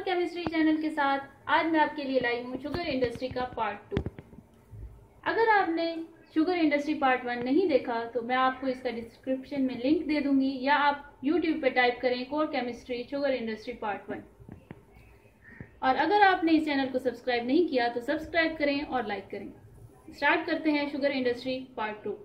Chemistry channel के साथ आज मैं आपके लिए लाई हूँ शुगर इंडस्ट्री का पार्ट 2। अगर आपने शुगर इंडस्ट्री पार्ट 1 नहीं देखा तो मैं आपको इसका डिस्क्रिप्शन में लिंक दे दूंगी, या आप यूट्यूब पे टाइप करें core chemistry sugar industry part 1। और अगर आपने इस चैनल को सब्सक्राइब नहीं किया तो सब्सक्राइब करें और लाइक करें। स्टार्ट करते हैं शुगर इंडस्ट्री पार्ट 2।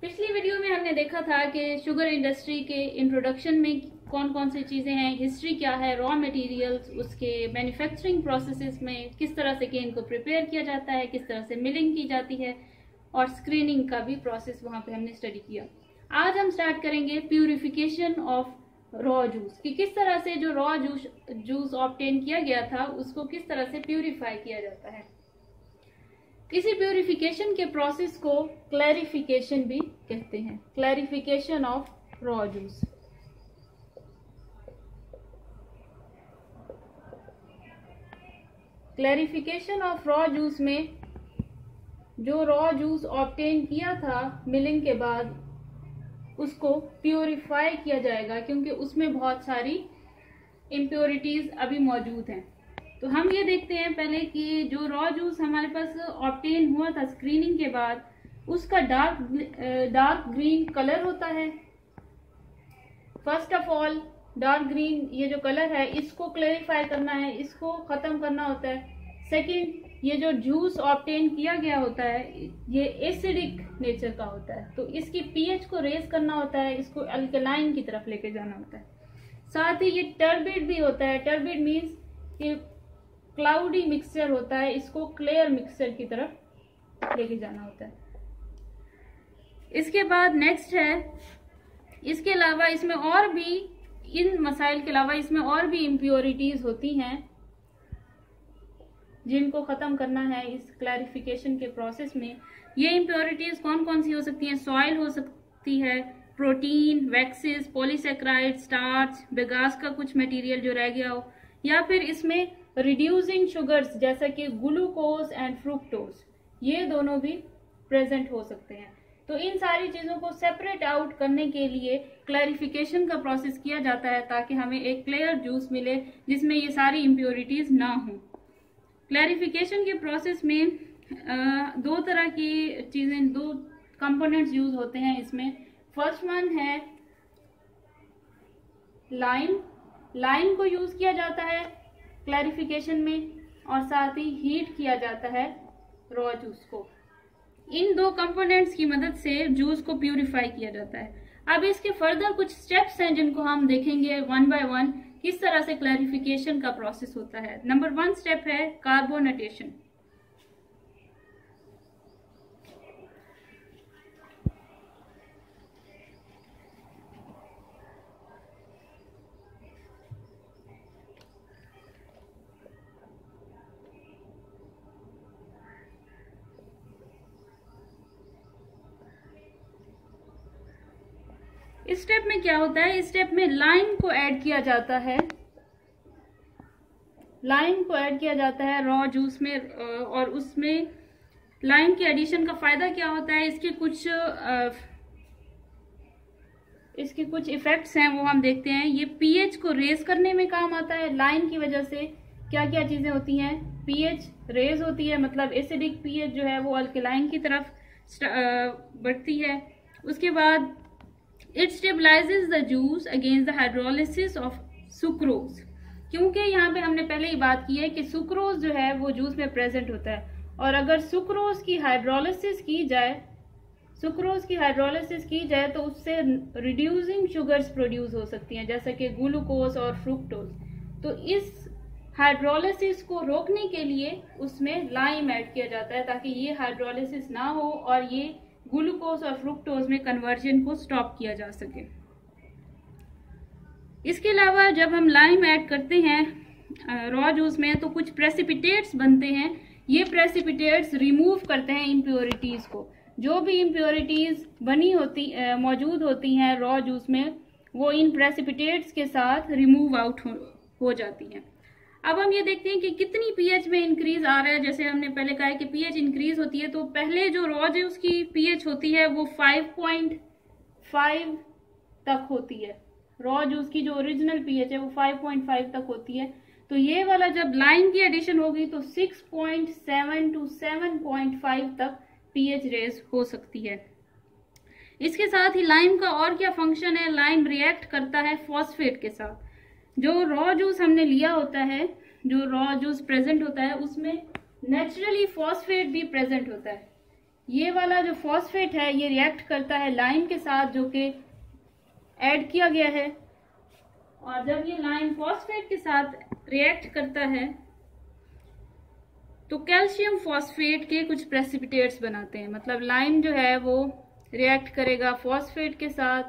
पिछली वीडियो में हमने देखा था कि शुगर इंडस्ट्री के इंट्रोडक्शन में कौन कौन सी चीज़ें हैं, हिस्ट्री क्या है, रॉ मटेरियल्स, उसके मैन्युफैक्चरिंग प्रोसेसेस में किस तरह से केन को प्रिपेयर किया जाता है, किस तरह से मिलिंग की जाती है, और स्क्रीनिंग का भी प्रोसेस वहाँ पे हमने स्टडी किया। आज हम स्टार्ट करेंगे प्यूरिफिकेशन ऑफ रॉ जूस कि किस तरह से जो रॉ जूस ऑब्टेन किया गया था उसको किस तरह से प्यूरिफाई किया जाता है। इसी प्यूरिफिकेशन के प्रोसेस को क्लैरिफिकेशन भी कहते हैं, clarification of raw juice. Clarification of raw juice में जो रॉ जूस ऑब्टेन किया था मिलिंग के बाद उसको प्यूरिफाई किया जाएगा, क्योंकि उसमें बहुत सारी इम्प्योरिटीज अभी मौजूद हैं। तो हम ये देखते हैं पहले कि जो रॉ जूस हमारे पास ऑब्टेन हुआ था स्क्रीनिंग के बाद, उसका डार्क ग्रीन कलर होता है। First of all dark green ये जो कलर है इसको क्लैरिफाई करना है, इसको खत्म करना होता है। सेकंड, ये जो जूस ऑब्टेन किया गया होता है ये एसिडिक नेचर का होता है, तो इसकी पीएच को रेज करना होता है, इसको अल्कलाइन की तरफ लेके जाना होता है। साथ ही ये टर्बिड भी होता है। टर्बिड मीन्स कि क्लाउडी मिक्सचर होता है, इसको क्लियर मिक्सचर की तरफ लेके जाना होता है। इसके बाद नेक्स्ट है, इसके अलावा इसमें और भी, इन मसाइल के अलावा इसमें और भी इम्प्योरिटीज होती हैं जिनको खत्म करना है इस क्लैरिफिकेशन के प्रोसेस में। ये इम्प्योरिटीज कौन कौन सी हो सकती हैं? सॉइल हो सकती है, protein, waxes, polysaccharide, starch, Begas का कुछ मटेरियल जो रह गया हो, या फिर इसमें रिड्यूसिंग शुगर्स जैसा कि ग्लूकोज एंड फ्रुक्टोज, ये दोनों भी प्रेजेंट हो सकते हैं। तो इन सारी चीजों को सेपरेट आउट करने के लिए क्लैरिफिकेशन का प्रोसेस किया जाता है ताकि हमें एक क्लियर जूस मिले जिसमें ये सारी इम्प्योरिटीज ना हो। क्लैरिफिकेशन के प्रोसेस में दो तरह की चीजें, दो कंपोनेंट्स यूज होते हैं इसमें। फर्स्ट वन है लाइम। लाइम को यूज किया जाता है क्लैरिफिकेशन में, और साथ ही हीट किया जाता है रॉ जूस को। इन दो कंपोनेंट्स की मदद से जूस को प्यूरिफाई किया जाता है। अब इसके फर्दर कुछ स्टेप्स हैं जिनको हम देखेंगे वन बाय वन किस तरह से क्लैरिफिकेशन का प्रोसेस होता है। नंबर 1 स्टेप है कार्बोनेटेशन। इस स्टेप में क्या होता है? इस स्टेप में लाइम को ऐड किया जाता है। लाइम को ऐड किया जाता है रॉ जूस में, और उसमें लाइम के एडिशन का फायदा क्या होता है? इसके कुछ इफेक्ट्स हैं वो हम देखते हैं। ये पीएच को रेज करने में काम आता है। लाइम की वजह से क्या क्या चीजें होती हैं? पीएच रेज होती है, मतलब एसिडिक पीएच जो है वो अल्कलाइन की तरफ बढ़ती है। उसके बाद it stabilises the juice against the hydrolysis of sucrose, क्योंकि यहाँ पे हमने पहले ही बात की है कि सुक्रोज जो है वो जूस में प्रेजेंट होता है, और अगर सुक्रोज की हाइड्रोलिसिस की जाए तो उससे रिड्यूसिंग शुगर्स प्रोड्यूस हो सकती हैं, जैसा कि ग्लूकोज और फ्रुक्टोज। तो इस हाइड्रोलिसिस को रोकने के लिए उसमें लाइम ऐड किया जाता है ताकि ये हाइड्रोलिसिस ना हो और ये ग्लूकोज और फ्रुक्टोज में कन्वर्जन को स्टॉप किया जा सके। इसके अलावा जब हम लाइम ऐड करते हैं रॉ जूस में तो कुछ प्रेसिपिटेट्स बनते हैं। ये प्रेसिपिटेट्स रिमूव करते हैं इम्प्योरिटीज को। जो भी इम्प्योरिटीज मौजूद होती हैं रॉ जूस में, वो इन प्रेसिपिटेट्स के साथ रिमूव आउट हो जाती हैं। अब हम ये देखते हैं कि कितनी पीएच में इंक्रीज आ रहा है। जैसे हमने पहले कहा है कि पीएच इंक्रीज होती है, तो पहले जो रॉ जूस उसकी पीएच होती है वो 5.5 तक होती है। रॉ जूस की जो ओरिजिनल पीएच है वो 5.5 तक होती है। तो ये वाला जब लाइम की एडिशन होगी तो 6.7 टू 7.5 तक पीएच रेज हो सकती है। इसके साथ ही लाइम का और क्या फंक्शन है, लाइम रिएक्ट करता है फॉस्फेट के साथ। जो रॉ जूस हमने लिया होता है, जो रॉ जूस प्रेजेंट होता है, उसमें नेचुरली फॉस्फेट भी प्रेजेंट होता है। ये वाला जो फॉस्फेट है ये रिएक्ट करता है लाइम के साथ जो कि ऐड किया गया है, और जब ये लाइम फॉस्फेट के साथ रिएक्ट करता है तो कैल्शियम फॉस्फेट के कुछ प्रेसिपिटेट्स बनाते हैं। मतलब लाइम जो है वो रिएक्ट करेगा फॉस्फेट के साथ,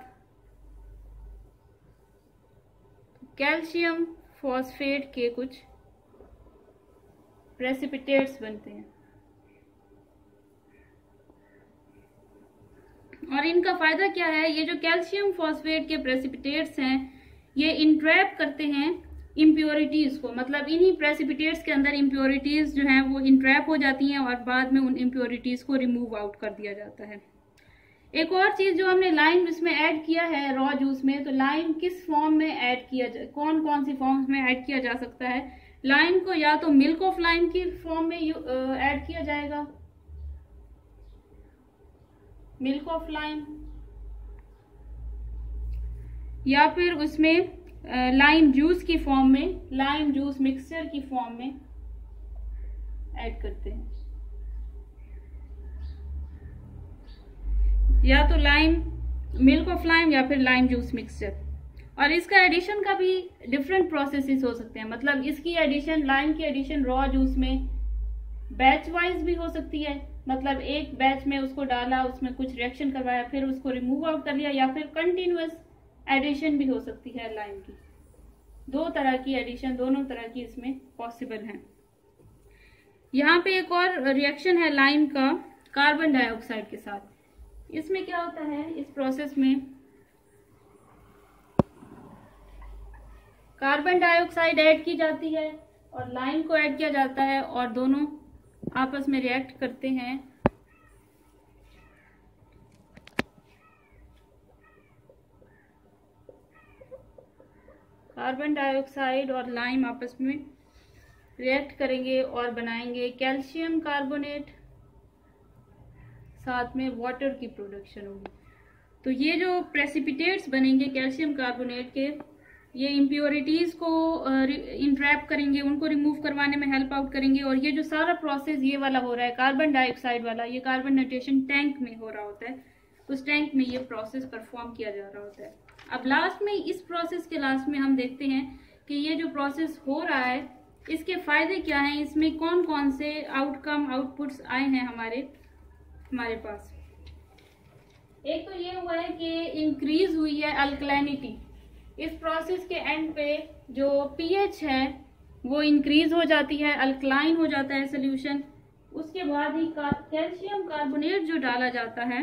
कैल्शियम फॉस्फेट के कुछ प्रेसिपिटेट्स बनते हैं, और इनका फायदा क्या है, ये जो कैल्शियम फॉस्फेट के प्रेसिपिटेट्स हैं ये इंट्रैप करते हैं इम्प्योरिटीज को। मतलब इन्हीं प्रेसिपिटेट्स के अंदर इम्प्योरिटीज जो हैं वो इंट्रैप हो जाती हैं और बाद में उन इम्प्योरिटीज को रिमूव आउट कर दिया जाता है। एक और चीज जो हमने लाइम इसमें ऐड किया है रॉ जूस में, तो लाइम किस फॉर्म में ऐड किया जाए, कौन कौन सी फॉर्म्स में ऐड किया जा सकता है। लाइम को या तो मिल्क ऑफ लाइम की फॉर्म में ऐड किया जाएगा, मिल्क ऑफ लाइम, या फिर उसमें लाइम जूस की फॉर्म में, लाइम जूस मिक्सचर की फॉर्म में ऐड करते हैं, या तो लाइम मिल्क ऑफ लाइम या फिर लाइम जूस मिक्सचर। और इसका एडिशन का भी डिफरेंट प्रोसेसेस हो सकते हैं। मतलब इसकी एडिशन, लाइम की एडिशन रॉ जूस में बैच वाइज भी हो सकती है। मतलब एक बैच में उसको डाला, उसमें कुछ रिएक्शन करवाया, फिर उसको रिमूव आउट कर लिया, या फिर कंटिन्यूअस एडिशन भी हो सकती है लाइम की। दो तरह की एडिशन, दोनों तरह की इसमें पॉसिबल है। यहाँ पे एक और रिएक्शन है लाइम का कार्बन डाइऑक्साइड के साथ। इसमें क्या होता है, इस प्रोसेस में कार्बन डाइऑक्साइड ऐड की जाती है और लाइम को ऐड किया जाता है, और दोनों आपस में रिएक्ट करते हैं। कार्बन डाइऑक्साइड और लाइम आपस में रिएक्ट करेंगे और बनाएंगे कैल्शियम कार्बोनेट, साथ में वाटर की प्रोडक्शन होगी। तो ये जो प्रेसिपिटेट्स बनेंगे कैल्शियम कार्बोनेट के, ये इम्प्योरिटीज को इंट्रैप करेंगे, उनको रिमूव करवाने में हेल्प आउट करेंगे। और ये जो सारा प्रोसेस ये वाला हो रहा है कार्बन डाइऑक्साइड वाला, ये कार्बोनेटेशन टैंक में हो रहा होता है, उस टैंक में ये प्रोसेस परफॉर्म किया जा रहा होता है। अब लास्ट में, इस प्रोसेस के लास्ट में हम देखते हैं कि ये जो प्रोसेस हो रहा है इसके फायदे क्या हैं, इसमें कौन कौन से आउटकम, आउटपुट्स आए हैं हमारे पास। एक तो ये हुआ है कि इंक्रीज हुई है अल्कलैनिटी। इस प्रोसेस के एंड पे जो पीएच है वो इंक्रीज हो जाती है, अल्कलाइन हो जाता है सोल्यूशन। उसके बाद ही कैल्शियम कार्बोनेट जो डाला जाता है,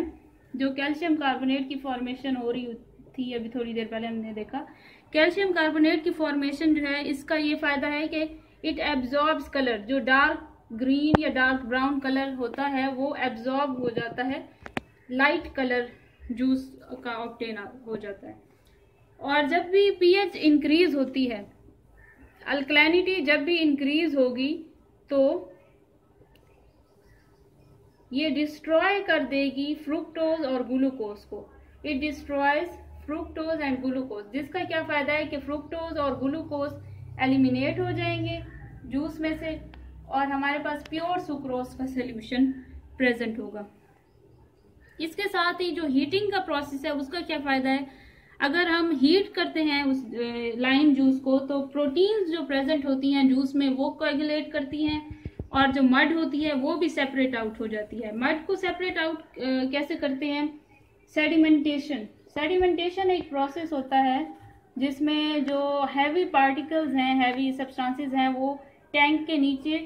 जो कैल्शियम कार्बोनेट की फॉर्मेशन हो रही थी अभी थोड़ी देर पहले हमने देखा, कैल्शियम कार्बोनेट की फॉर्मेशन जो है इसका ये फायदा है कि इट एब्जॉर्ब्स कलर, जो डार्क ग्रीन या डार्क ब्राउन कलर होता है वो एब्जॉर्ब हो जाता है, लाइट कलर जूस का ऑब्टेन हो जाता है। और जब भी पीएच इंक्रीज होती है, अल्कलैनिटी जब भी इंक्रीज होगी तो ये डिस्ट्रॉय कर देगी फ्रुक्टोज और ग्लूकोज को। It destroys fructose and glucose, जिसका क्या फायदा है कि फ्रुक्टोज और ग्लूकोज एलिमिनेट हो जाएंगे जूस में से और हमारे पास प्योर सुक्रोज का सोल्यूशन प्रेजेंट होगा। इसके साथ ही जो हीटिंग का प्रोसेस है उसका क्या फायदा है, अगर हम हीट करते हैं उस लाइम जूस को तो प्रोटीन्स जो प्रेजेंट होती हैं जूस में वो कोएगुलेट करती हैं, और जो मड होती है वो भी सेपरेट आउट हो जाती है। मड को सेपरेट आउट कैसे करते हैं, सेडिमेंटेशन। सेडिमेंटेशन एक प्रोसेस होता है जिसमें जो हैवी पार्टिकल्स हैं, हैवी सब्सटेंसेस हैं, वो टैंक के नीचे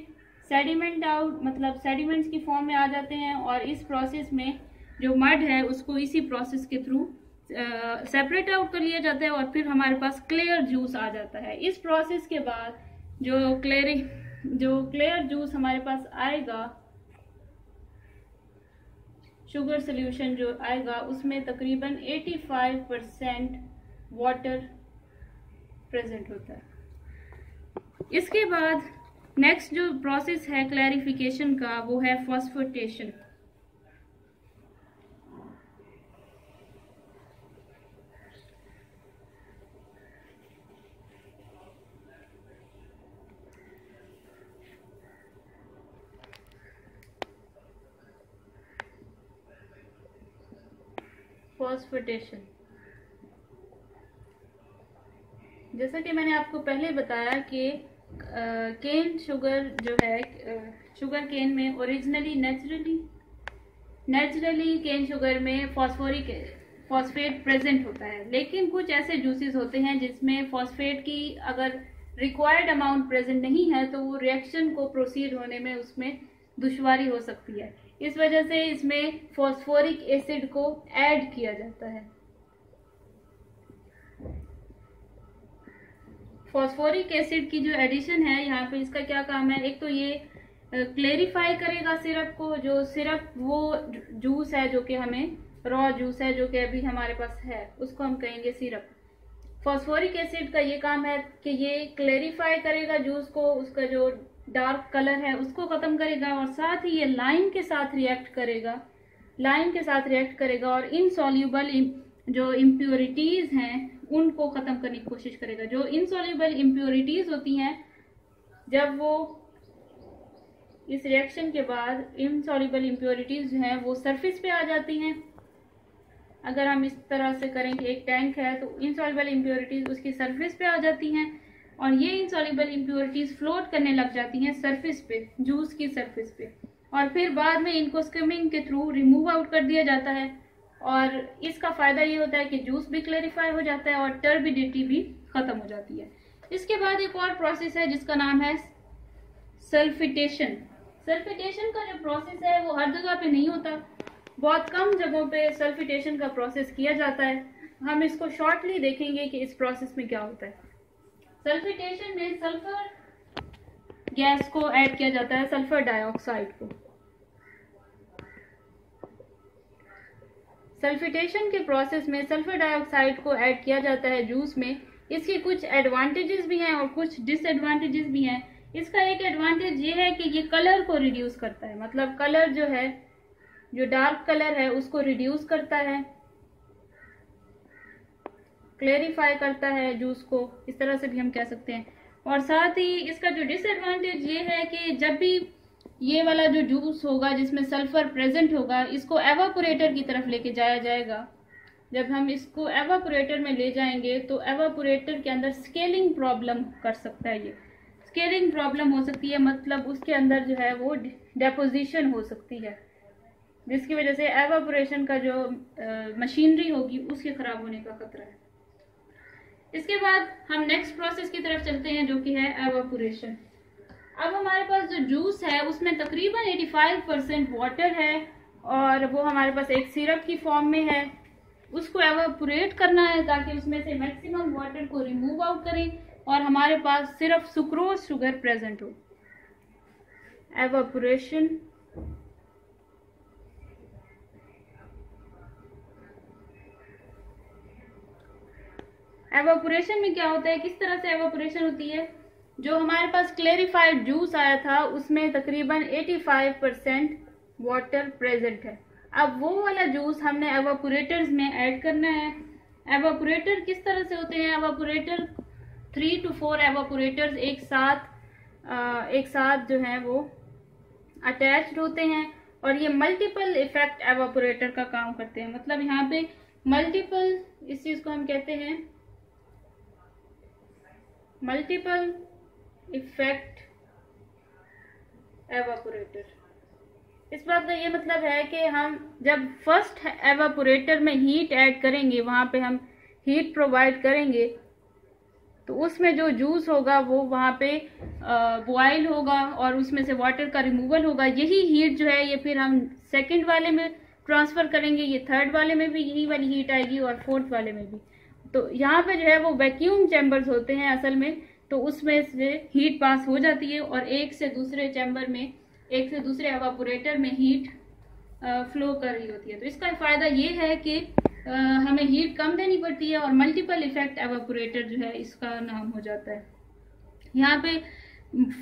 सेडिमेंट आउट, मतलब सेडिमेंट्स की फॉर्म में आ जाते हैं, और इस प्रोसेस में जो मड है उसको इसी प्रोसेस के थ्रू सेपरेट आउट कर लिया जाता है और फिर हमारे पास क्लियर जूस आ जाता है। इस प्रोसेस के बाद जो क्लियर जूस हमारे पास आएगा, शुगर सोल्यूशन जो आएगा, उसमें तकरीबन 85% वाटर प्रेजेंट होता है। इसके बाद नेक्स्ट जो प्रोसेस है क्लैरिफिकेशन का वो है फॉस्फोटेशन। फॉस्फोटेशन, जैसा कि मैंने आपको पहले बताया कि केन शुगर जो है, शुगर केन में ओरिजिनली नेचुरली केन शुगर में फॉस्फेट प्रेजेंट होता है, लेकिन कुछ ऐसे जूसेस होते हैं जिसमें फॉस्फेट की अगर रिक्वायर्ड अमाउंट प्रेजेंट नहीं है तो वो रिएक्शन को प्रोसीड होने में उसमें दुश्वारी हो सकती है। इस वजह से इसमें फॉस्फोरिक एसिड को ऐड किया जाता है। फॉस्फोरिक एसिड की जो एडिशन है यहाँ पे, इसका क्या काम है, एक तो ये क्लेरिफाई करेगा सिरप को, जो सिरप वो जूस है जो कि हमें रॉ जूस है जो कि अभी हमारे पास है उसको हम कहेंगे सिरप। फॉस्फोरिक एसिड का ये काम है कि ये क्लेरिफाई करेगा जूस को, उसका जो डार्क कलर है उसको खत्म करेगा और साथ ही ये लाइम के साथ रिएक्ट करेगा और इनसॉल्युबल जो इम्प्योरिटीज हैं उनको खत्म करने की कोशिश करेगा। जो इनसॉल्युबल इम्प्योरिटीज होती हैं, जब वो इस रिएक्शन के बाद इनसॉल्युबल इम्प्योरिटीज जो हैं वो सरफेस पे आ जाती हैं। अगर हम इस तरह से करें कि एक टैंक है तो इनसॉल्युबल इम्प्योरिटीज उसकी सरफेस पे आ जाती हैं और ये इनसॉल्युबल इम्प्योरिटीज फ्लोट करने लग जाती हैं सरफेस पे, जूस की सरफेस पे, और फिर बाद में इनको स्किमिंग के थ्रू रिमूव आउट कर दिया जाता है। और इसका फायदा ये होता है कि जूस भी क्लैरिफाई हो जाता है और टर्बिडिटी भी खत्म हो जाती है। इसके बाद एक और प्रोसेस है जिसका नाम है सल्फिटेशन। सल्फिटेशन का जो प्रोसेस है वो हर जगह पे नहीं होता, बहुत कम जगहों पे सल्फिटेशन का प्रोसेस किया जाता है। हम इसको शॉर्टली देखेंगे कि इस प्रोसेस में क्या होता है। सल्फिटेशन में सल्फर गैस को ऐड किया जाता है, सल्फर डाइऑक्साइड को। सल्फिटेशन के प्रोसेस में सल्फर डाइऑक्साइड को ऐड किया जाता है जूस में। इसके कुछ एडवांटेजेस भी हैं और कुछ डिसएडवांटेजेस भी हैं। इसका एक एडवांटेज ये है कि ये कलर को रिड्यूस करता है, मतलब कलर जो है, जो डार्क कलर है उसको रिड्यूस करता है, क्लेरिफाई करता है जूस को, इस तरह से भी हम कह सकते हैं। और साथ ही इसका जो डिसएडवांटेज ये है कि जब भी ये वाला जो जूस होगा जिसमें सल्फर प्रेजेंट होगा, इसको एवापोरेटर की तरफ लेके जाया जाएगा। जब हम इसको एवापोरेटर में ले जाएंगे तो एवापोरेटर के अंदर स्केलिंग प्रॉब्लम कर सकता है। ये स्केलिंग प्रॉब्लम हो सकती है, मतलब उसके अंदर जो है वो डेपोजिशन हो सकती है, जिसकी वजह से एवापोरेशन का जो मशीनरी होगी उसके खराब होने का खतरा है। इसके बाद हम नेक्स्ट प्रोसेस की तरफ चलते हैं जो कि है एवापोरेशन। अब हमारे पास जो जूस है उसमें तकरीबन 85% वाटर है और वो हमारे पास एक सिरप की फॉर्म में है। उसको एवापोरेट करना है ताकि उसमें से मैक्सिमम वाटर को रिमूव आउट करें और हमारे पास सिर्फ सुक्रोज शुगर प्रेजेंट हो। एवापोरेशन, एवापोरेशन में क्या होता है, किस तरह से एवापोरेशन होती है। जो हमारे पास क्लेरिफाइड जूस आया था उसमें तकरीबन 85% वाटर प्रेजेंट है। अब वो वाला जूस हमने एवापोरेटर्स में ऐड करना है। एवापोरेटर किस तरह से होते हैं, एवापोरेटर 3 to 4 एवापोरेटर्स एक साथ जो है वो अटैच्ड होते हैं और ये मल्टीपल इफेक्ट एवापोरेटर का काम करते हैं। मतलब यहाँ पे मल्टीपल, इस चीज को हम कहते हैं मल्टीपल इफेक्ट एवापोरेटर। इस बात का ये मतलब है कि हम जब फर्स्ट एवापोरेटर में हीट ऐड करेंगे, वहां पे हम हीट प्रोवाइड करेंगे, तो उसमें जो जूस होगा वो वहां पे बॉयल होगा और उसमें से वाटर का रिमूवल होगा। यही हीट जो है ये फिर हम सेकंड वाले में ट्रांसफर करेंगे, ये थर्ड वाले में भी यही वाली हीट आएगी और फोर्थ वाले में भी। तो यहाँ पे जो है वो वैक्यूम चैम्बर्स होते हैं असल में, तो उसमें से हीट पास हो जाती है और एक से दूसरे चैम्बर में, एक से दूसरे एवापोरेटर में हीट फ्लो कर रही होती है। तो इसका फायदा ये है कि हमें हीट कम देनी पड़ती है, और मल्टीपल इफेक्ट एवापोरेटर जो है इसका नाम हो जाता है। यहाँ पे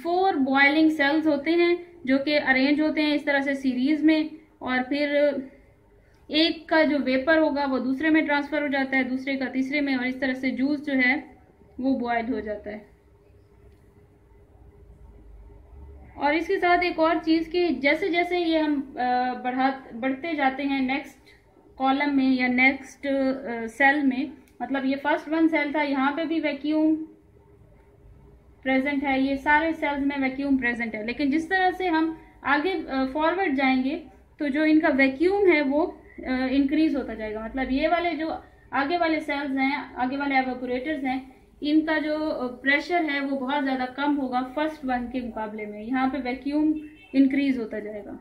4 बॉइलिंग सेल्स होते हैं जो कि अरेंज होते हैं इस तरह से सीरीज में, और फिर एक का जो वेपर होगा वो दूसरे में ट्रांसफर हो जाता है, दूसरे का तीसरे में, और इस तरह से जूस जो है वो बॉयल हो जाता है। और इसके साथ एक और चीज कि जैसे जैसे ये हम बढ़ते जाते हैं नेक्स्ट कॉलम में या नेक्स्ट सेल में, मतलब ये फर्स्ट 1 सेल था, यहाँ पे भी वैक्यूम प्रेजेंट है, ये सारे सेल्स में वैक्यूम प्रेजेंट है, लेकिन जिस तरह से हम आगे फॉरवर्ड जाएंगे तो जो इनका वैक्यूम है वो इंक्रीज होता जाएगा। मतलब ये वाले जो आगे वाले सेल्स हैं, आगे वाले एवापोरेटर्स हैं, इनका जो प्रेशर है वो बहुत ज्यादा कम होगा फर्स्ट 1 के मुकाबले में। यहाँ पे वैक्यूम इंक्रीज होता जाएगा।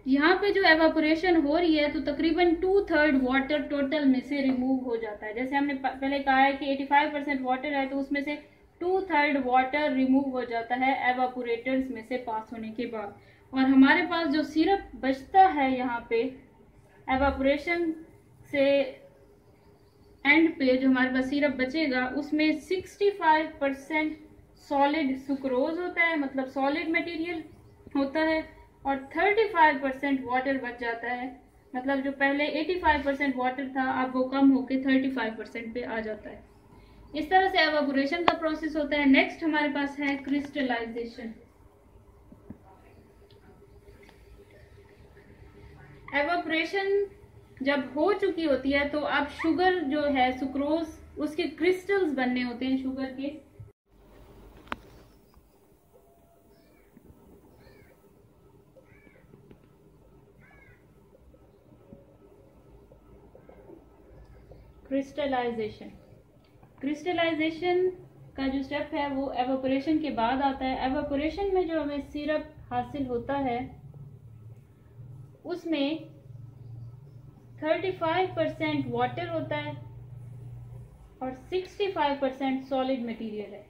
यहाँ पे जो एवापोरेशन हो रही है तो तकरीबन 2/3 वाटर टोटल में से रिमूव हो जाता है। जैसे हमने पहले कहा है कि 85% वाटर है, तो उसमें से 2/3 वाटर रिमूव हो जाता है एवापोरेटर्स में से पास होने के बाद। और हमारे पास जो सिरप बचता है यहाँ पे एवापोरेशन से एंड पे, जो हमारे पास सिरप बचेगा उसमें 65% सॉलिड सुक्रोज होता है, मतलब सॉलिड मटेरियल होता है, और 35% वाटर बच जाता है। मतलब जो पहले 85% वाटर था अब वो कम होके 35% पे आ जाता है। इस तरह से एवापोरेशन का प्रोसेस होता है। नेक्स्ट हमारे पास है क्रिस्टलाइजेशन। एवापोरेशन जब हो चुकी होती है तो अब शुगर जो है सुक्रोज, उसके क्रिस्टल्स बनने होते हैं शुगर के। क्रिस्टलाइजेशन का जो स्टेप है वो एवापोरेशन के बाद आता है। एवापोरेशन में जो हमें सिरप हासिल होता है उसमें 35% वाटर होता है और 65% सॉलिड मटेरियल है।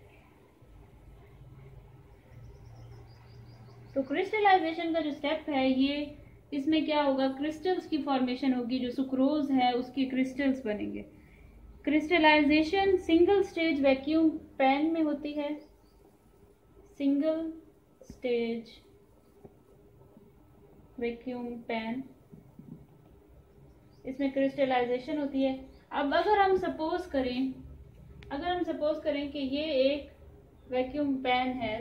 तो क्रिस्टलाइजेशन का जो स्टेप है ये, इसमें क्या होगा, क्रिस्टल्स की फॉर्मेशन होगी, जो सुक्रोज है उसके क्रिस्टल्स बनेंगे। Crystallization single stage vacuum pan में होती है, सिंगल स्टेज वैक्यूम पैन, इसमें क्रिस्टलाइजेशन होती है। अब अगर हम सपोज करें कि ये एक वैक्यूम पैन है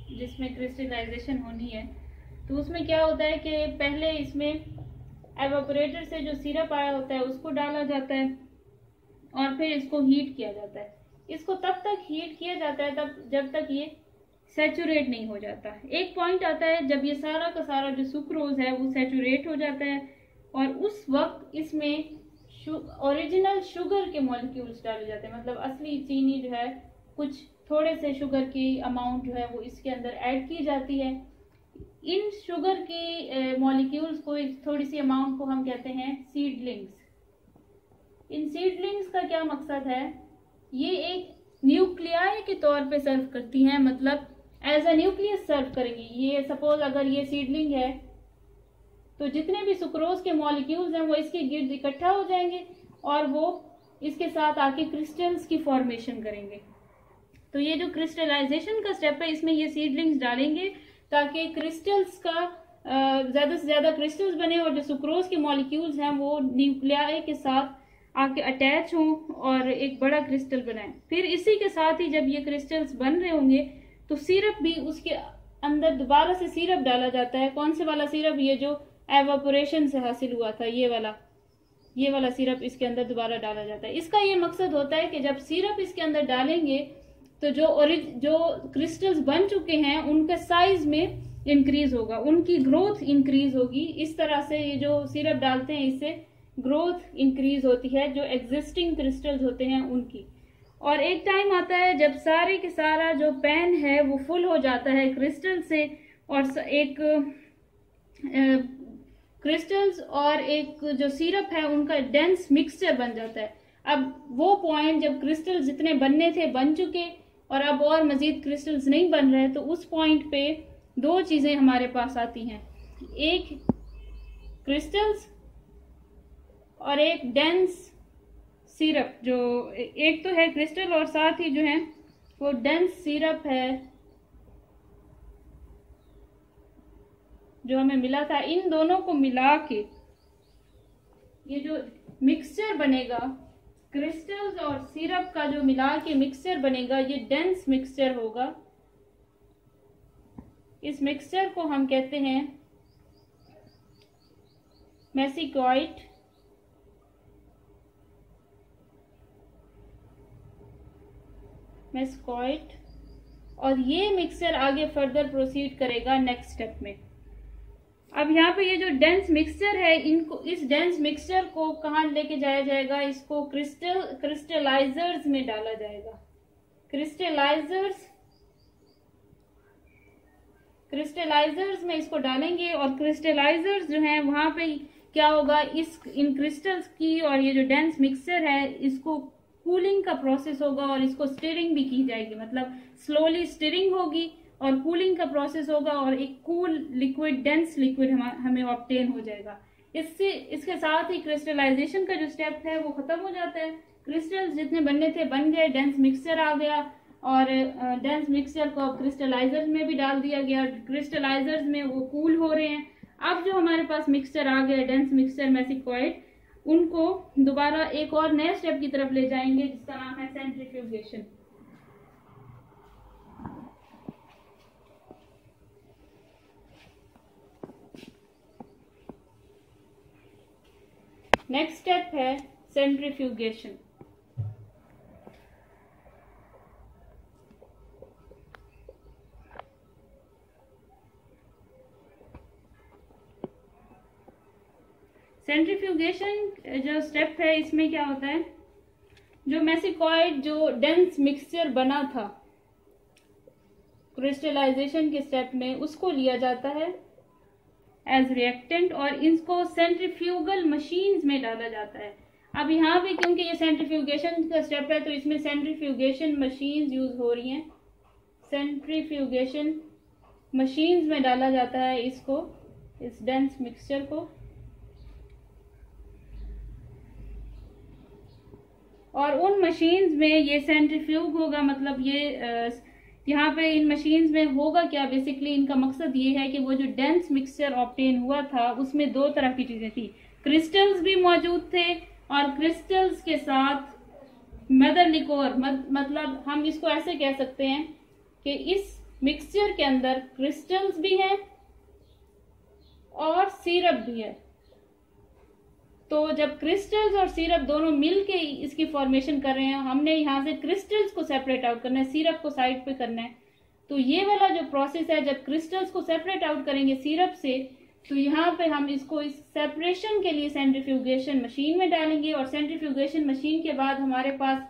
जिसमें क्रिस्टलाइजेशन होनी है, तो उसमें क्या होता है कि पहले इसमें एवापोरेटर से जो सिरप आया होता है उसको डाला जाता है और फिर इसको हीट किया जाता है। इसको तब तक हीट किया जाता है जब तक ये सैचुरेट नहीं हो जाता। एक पॉइंट आता है जब ये सारा का सारा जो सुक्रोज है वो सैचुरेट हो जाता है, और उस वक्त इसमें ओरिजिनल शुगर के मॉलिक्यूल्स डाले जाते हैं। मतलब असली चीनी जो है, कुछ थोड़े से शुगर की अमाउंट जो है वो इसके अंदर ऐड की जाती है। इन शुगर के मॉलिक्यूल्स को, थोड़ी सी अमाउंट को हम कहते हैं सीडलिंग्स। इन सीडलिंग्स का क्या मकसद है, ये एक न्यूक्लियाई के तौर पे सर्व करती हैं, मतलब एज अ न्यूक्लियस सर्व करेंगी। ये सपोज अगर ये सीडलिंग है तो जितने भी सुक्रोज के मॉलिक्यूल्स हैं वो इसके गिर्द इकट्ठा हो जाएंगे और वो इसके साथ आके क्रिस्टल्स की फॉर्मेशन करेंगे। तो ये जो क्रिस्टलाइजेशन का स्टेप है, इसमें ये सीडलिंग्स डालेंगे ताकि क्रिस्टल्स का ज्यादा से ज्यादा क्रिस्टल्स बने और जो सुक्रोज के मॉलिक्यूल्स हैं वो न्यूक्लियाई के साथ आके अटैच हों और एक बड़ा क्रिस्टल बनाए। फिर इसी के साथ ही जब ये क्रिस्टल्स बन रहे होंगे तो सिरप भी उसके अंदर दोबारा से सिरप डाला जाता है। कौन से वाला सिरप, ये जो एवापोरेशन से हासिल हुआ था, ये वाला सिरप इसके अंदर दोबारा डाला जाता है। इसका ये मकसद होता है कि जब सिरप इसके अंदर डालेंगे तो जो क्रिस्टल्स बन चुके हैं उनका साइज में इंक्रीज होगा, उनकी ग्रोथ इंक्रीज होगी। इस तरह से ये जो सिरप डालते हैं इससे ग्रोथ इंक्रीज होती है जो एग्जिस्टिंग क्रिस्टल्स होते हैं उनकी। और एक टाइम आता है जब सारे के सारा जो पैन है वो फुल हो जाता है क्रिस्टल से, और एक क्रिस्टल्स और एक जो सिरप है उनका डेंस मिक्सचर बन जाता है। अब वो पॉइंट जब क्रिस्टल जितने बनने थे बन चुके और अब और मजीद क्रिस्टल्स नहीं बन रहे, तो उस पॉइंट पे दो चीजें हमारे पास आती हैं। एक क्रिस्टल्स और एक डेंस सिरप, जो एक तो है क्रिस्टल और साथ ही जो है वो डेंस सिरप है जो हमें मिला था। इन दोनों को मिला के ये जो मिक्सचर बनेगा, क्रिस्टल्स और सिरप का जो मिला के मिक्सचर बनेगा, ये डेंस मिक्सचर होगा। इस मिक्सचर को हम कहते हैं मेसिकॉइट। और ये मिक्सचर आगे फर्दर प्रोसीड करेगा नेक्स्ट स्टेप में। अब यहाँ पे ये जो डेंस मिक्सचर है, इनको इस डेंस मिक्सचर को कहाँ लेके जाया जाएगा? इसको क्रिस्टलाइजर्स में डाला जाएगा। क्रिस्टलाइजर्स में इसको डालेंगे और क्रिस्टलाइजर्स जो है वहां पे क्या होगा, इन क्रिस्टल्स की और ये जो डेंस मिक्सचर है इसको कूलिंग का प्रोसेस होगा और इसको स्टिरिंग भी की जाएगी, मतलब स्लोली स्टिरिंग होगी और कूलिंग का प्रोसेस होगा और एक कूल लिक्विड, डेंस लिक्विड हमें ऑब्टेन हो जाएगा। इसके साथ ही क्रिस्टलाइजेशन का जो स्टेप है वो खत्म हो जाता है। क्रिस्टल्स जितने बनने थे बन गए, डेंस मिक्सचर आ गया और डेंस मिक्सचर को क्रिस्टलाइजर्स में भी डाल दिया गया। क्रिस्टलाइजर्स में वो कूल हो रहे हैं। अब जो हमारे पास मिक्सचर आ गया, डेंस मिक्सचर मेसिकॉइड, उनको दोबारा एक और नए स्टेप की तरफ ले जाएंगे जिसका नाम है सेंट्रीफ्यूगेशन। नेक्स्ट स्टेप है सेंट्रीफ्यूगेशन। सेंट्रीफ्यूगेशन जो स्टेप है इसमें क्या होता है, जो मेसिकॉइड जो डेंस मिक्सचर बना था क्रिस्टलाइजेशन के स्टेप में, उसको लिया जाता है एज रिएक्टेंट और इसको सेंट्रीफ्यूगल मशीन्स में डाला जाता है। अब यहाँ पे क्योंकि ये सेंट्रीफ्यूगेशन का स्टेप है तो इसमें सेंट्रीफ्यूगेशन मशीन्स यूज हो रही हैं। सेंट्रीफ्यूगेशन मशीन्स में डाला जाता है इसको, इस डेंस मिक्सचर को, और उन मशीन्स में ये सेंट्रीफ्यूग होगा। मतलब ये यहाँ पे इन मशीन्स में होगा क्या, बेसिकली इनका मकसद ये है कि वो जो डेंस मिक्सचर ऑब्टेन हुआ था उसमें दो तरह की चीजें थी, क्रिस्टल्स भी मौजूद थे और क्रिस्टल्स के साथ मदर लिकोर, मतलब हम इसको ऐसे कह सकते हैं कि इस मिक्सचर के अंदर क्रिस्टल्स भी हैं और सिरप भी है। तो जब क्रिस्टल्स और सिरप दोनों मिलके इसकी फॉर्मेशन कर रहे हैं, हमने यहाँ से क्रिस्टल्स को सेपरेट आउट करना है, सिरप को साइड पे करना है। तो ये वाला जो प्रोसेस है, जब क्रिस्टल्स को सेपरेट आउट करेंगे सिरप से, तो यहाँ पे हम इसको इस सेपरेशन के लिए सेंट्रीफ्यूगेशन मशीन में डालेंगे और सेंट्रीफ्यूगेशन मशीन के बाद हमारे पास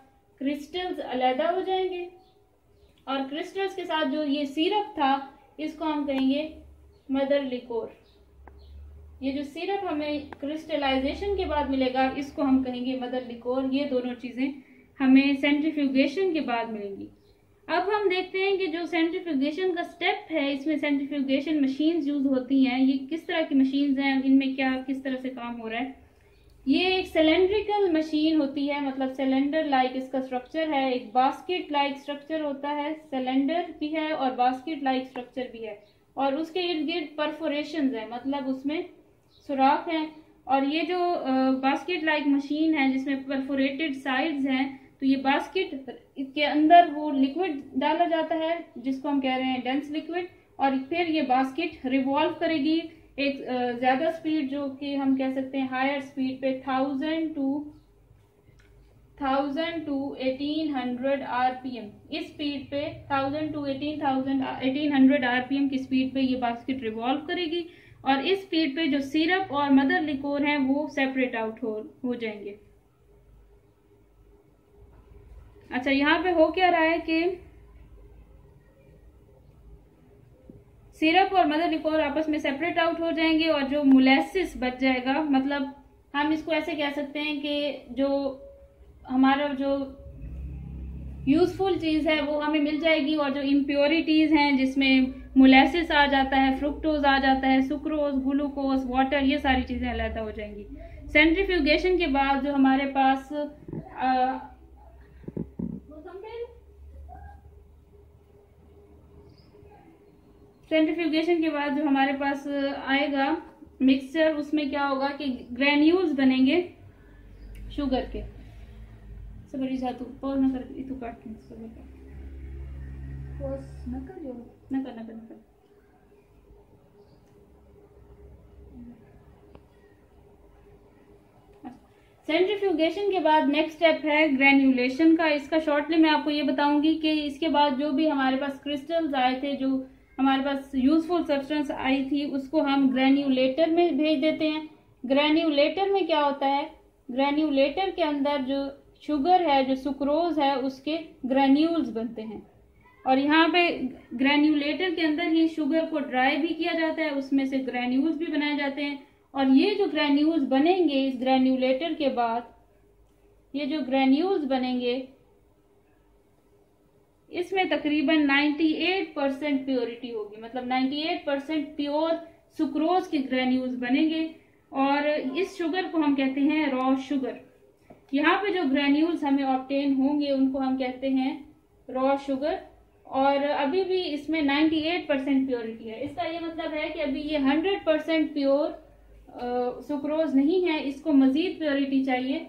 क्रिस्टल्स अलहदा हो जाएंगे और क्रिस्टल्स के साथ जो ये सिरप था इसको हम कहेंगे मदर लिकोर। ये जो सिरप हमें क्रिस्टलाइजेशन के बाद मिलेगा इसको हम कहेंगे मदर लिकोर। ये दोनों चीजें हमें सेंट्रीफ्यूगेशन के बाद मिलेंगी। अब हम देखते हैं कि जो सेंट्रीफ्यूगेशन का स्टेप है इसमें सेंट्रीफ्यूगेशन मशीन्स यूज होती हैं। ये किस तरह की मशीन्स हैं, इनमें क्या किस तरह से काम हो रहा है। ये एक सिलेंड्रिकल मशीन होती है, मतलब सिलेंडर लाइक इसका स्ट्रक्चर है, एक बास्केट लाइक स्ट्रक्चर होता है, सिलेंडर भी है और बास्केट लाइक स्ट्रक्चर भी है और उसके इर्द गिर्द परफोरेशन है, मतलब उसमें सुराख है। और ये जो बास्केट लाइक मशीन है जिसमें परफोरेटेड साइड्स हैं, तो ये बास्केट के अंदर वो लिक्विड डाला जाता है जिसको हम कह रहे हैं डेंस लिक्विड, और फिर ये बास्केट रिवॉल्व करेगी एक ज्यादा स्पीड, जो कि हम कह सकते हैं हायर स्पीड पे 1000 to 1800 आरपीएम। इस स्पीड पे 1000 to 1800 आरपीएम की स्पीड पे ये बास्केट रिवॉल्व करेगी और इस स्पीड पे जो सिरप और मदर लिकोर है वो सेपरेट आउट हो जाएंगे। अच्छा, यहाँ पे हो क्या रहा है कि सिरप और मदर लिकोर आपस में सेपरेट आउट हो जाएंगे और जो मोलेसिस बच जाएगा, मतलब हम इसको ऐसे कह सकते हैं कि जो हमारा जो यूजफुल चीज है वो हमें मिल जाएगी, और जो इम्प्योरिटीज हैं जिसमें मोलेसिस आ जाता है, फ्रुक्टोज आ जाता है, सुक्रोज, ग्लूकोज, वाटर, ये सारी चीजें अलग हो जाएंगी। सेंट्रीफ्यूगेशन के बाद जो हमारे पास आएगा मिक्सचर, उसमें क्या होगा कि ग्रेन्यूल्स बनेंगे शुगर के। सबरी जातू पॉज न कर, इतु काट के सब पॉज न करियो, न कर। सेंट्रीफ्यूगेशन के बाद नेक्स्ट स्टेप है ग्रेन्यूलेशन का। इसका शॉर्टली मैं आपको ये बताऊंगी कि इसके बाद जो भी हमारे पास क्रिस्टल्स आए थे, जो हमारे पास यूजफुल सब्सटेंस आई थी, उसको हम ग्रेन्यूलेटर में भेज देते हैं। ग्रेन्यूलेटर में क्या होता है, ग्रेन्यूलेटर के अंदर जो शुगर है, जो सुक्रोज है, उसके ग्रेन्यूल्स बनते हैं, और यहाँ पे ग्रेन्यूलेटर के अंदर ही शुगर को ड्राई भी किया जाता है, उसमें से ग्रेन्यूल्स भी बनाए जाते हैं। और ये जो ग्रेन्यूल्स बनेंगे इस ग्रेन्यूलेटर के बाद, ये जो ग्रेन्यूल्स बनेंगे इसमें तकरीबन 98% प्योरिटी होगी, मतलब 98% प्योर सुक्रोज के ग्रेन्यूल्स बनेंगे, और इस शुगर को हम कहते हैं रॉ शुगर। यहाँ पे जो ग्रेन्यूल्स हमें ऑब्टेन होंगे उनको हम कहते हैं रॉ शुगर, और अभी भी इसमें 98% प्योरिटी है। इसका ये मतलब है कि अभी ये 100% प्योर सुक्रोज नहीं है, इसको मजीद प्योरिटी चाहिए।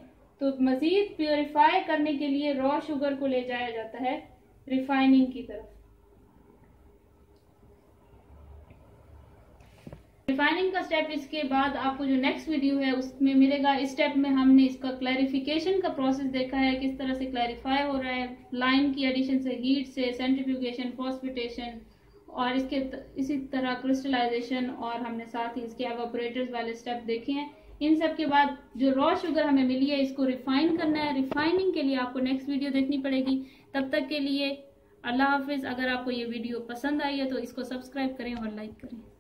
तो मजीद प्योरीफाई करने के लिए रॉ शुगर को ले जाया जाता है रिफाइनिंग की तरफ। रिफाइनिंग का स्टेप इसके बाद आपको जो नेक्स्ट वीडियो है उसमें मिलेगा। इस स्टेप में हमने इसका क्लैरिफिकेशन का प्रोसेस देखा है, किस तरह से क्लैरिफाई हो रहा है लाइम की एडिशन से, हीट से, सेंट्रीफ्यूगेशन, फॉस्फेटेशन, और इसी तरह क्रिस्टलाइजेशन, और हमने साथ ही इसके एवापोरेटर्स वाले स्टेप देखे हैं। इन सब के बाद जो रॉ शुगर हमें मिली है इसको रिफाइन करना है। रिफाइनिंग के लिए आपको नेक्स्ट वीडियो देखनी पड़ेगी। तब तक के लिए अल्लाह हाफिज। अगर आपको ये वीडियो पसंद आई है तो इसको सब्सक्राइब करें और लाइक करें।